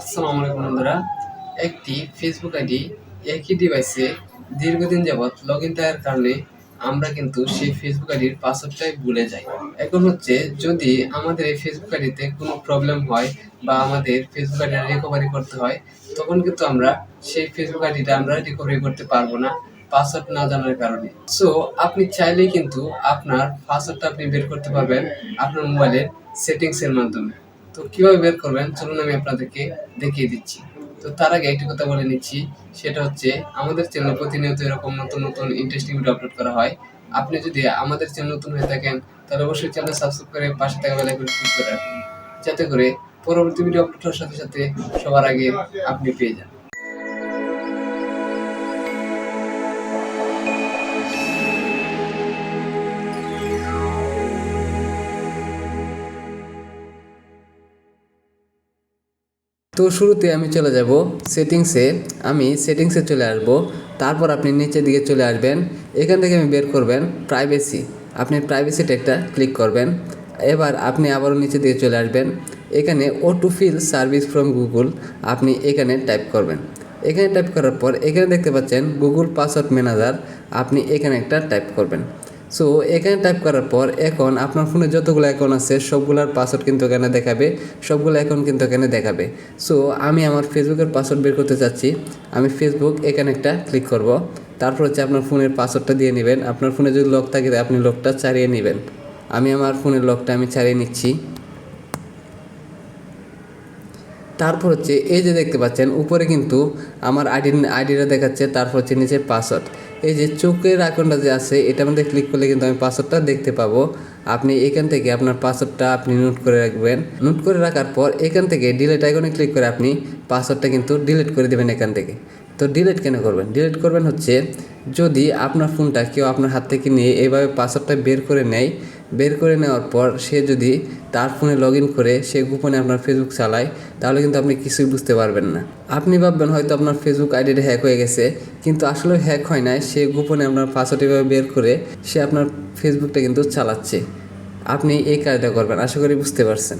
আসসালামু আলাইকুম বন্ধুরা। একটি ফেসবুক আইডি একই ডিভাইসে দীর্ঘদিন যাবৎ লগ ইন থাকার কারণে আমরা কিন্তু সেই ফেসবুক আইডির পাসওয়ার্ডটাই ভুলে যাই। এখন হচ্ছে যদি আমাদের এই ফেসবুক আইডিতে কোনো প্রবলেম হয় বা আমাদের ফেসবুক আইডিটা রিকভারি করতে হয়, তখন কিন্তু আমরা সেই ফেসবুক আইডিটা আমরা রিকভারি করতে পারবো না পাসওয়ার্ড না জানার কারণে। সো আপনি চাইলেই কিন্তু আপনার পাসওয়ার্ডটা আপনি বের করতে পারবেন আপনার মোবাইলের সেটিংসের মাধ্যমে। তো কিভাবে বের করবেন চলুন আমি আপনাদেরকে দেখিয়ে দিচ্ছি। তো তার আগে একটি কথা বলে নিচ্ছি, সেটা হচ্ছে আমাদের চ্যানেলে প্রতিনিয়ত এরকম নতুন নতুন ইন্টারেস্টিং ভিডিও আপলোড করা হয়। আপনি যদি আমাদের চ্যানেল নতুন হয়ে থাকেন তাহলে অবশ্যই চ্যানেল সাবস্ক্রাইব করে পাশে থাকা বেল আইকন ক্লিক করে রাখুন, যাতে করে পরবর্তী ভিডিও আপলোড হওয়ার সাথে সাথে সবার আগে আপনি পেয়ে যান। তো শুরুতে আমি চলে যাব সেটিংসে। আমি সেটিংসে চলে আসব, তারপর আপনি নিচের দিকে চলে আসবেন। এখান থেকে আমি বের করবেন প্রাইভেসি। আপনি প্রাইভেসি ট্যাগটা ক্লিক করবেন। এবার আপনি আবারও নিচের দিকে চলে আসবেন। এখানে auto feel service from Google আপনি এখানে টাইপ করবেন। এখানে টাইপ করার পর এখানে দেখতে পাচ্ছেন গুগল পাসওয়ার্ড ম্যানেজার, আপনি এখানে একটা টাইপ করবেন। সো এখানে টাইপ করার পর এখন আপনার ফোনে যতগুলো অ্যাকাউন্ট আছে সবগুলোর পাসওয়ার্ড কিন্তু এখানে দেখাবে, সবগুলো অ্যাকাউন্ট কিন্তু এখানে দেখাবে। সো আমি আমার ফেসবুকের পাসওয়ার্ড বের করতে চাচ্ছি। আমি ফেসবুক এখানে একটা ক্লিক করব। তারপর হচ্ছে আপনার ফোনের পাসওয়ার্ডটা দিয়ে নেবেন। আপনার ফোনে যদি লক থাকে আপনি লকটা ছাড়িয়ে নেবেন। আমি আমার ফোনের লকটা আমি ছাড়িয়ে নিচ্ছি। তারপর হচ্ছে এই যে দেখতে পাচ্ছেন উপরে কিন্তু আমার আইডিটা দেখাচ্ছে, তারপর হচ্ছে নিচে পাসওয়ার্ড। এই যে চোখের আইকনটা যে আছে এটার মধ্যে ক্লিক করলে কিন্তু আমি পাসওয়ার্ডটা দেখতে পাবো। আপনি এখান থেকে আপনার পাসওয়ার্ডটা আপনি নোট করে রাখবেন। নোট করে রাখার পর এখান থেকে ডিলিট আইকনে ক্লিক করে আপনি পাসওয়ার্ডটা কিন্তু ডিলিট করে দেবেন এখান থেকে। তো ডিলিট কেন করবেন? ডিলিট করবেন হচ্ছে যদি আপনার ফোনটা কেউ আপনার হাত থেকে নিয়ে এইভাবে পাসওয়ার্ডটা বের করে নেয়, বের করে নেওয়ার পর সে যদি তার ফোনে লগ ইন করে সে গোপনে আপনার ফেসবুক চালায়, তাহলে কিন্তু আপনি কিছুই বুঝতে পারবেন না। আপনি ভাববেন হয়তো আপনার ফেসবুক আইডিটা হ্যাক হয়ে গেছে, কিন্তু আসলে হ্যাক হয় নাই। সে গোপনে আপনার পাসওয়ার্ড এভাবে বের করে সে আপনার ফেসবুকটা কিন্তু চালাচ্ছে। আপনি এই কাজটা করবেন, আশা করি বুঝতে পারছেন।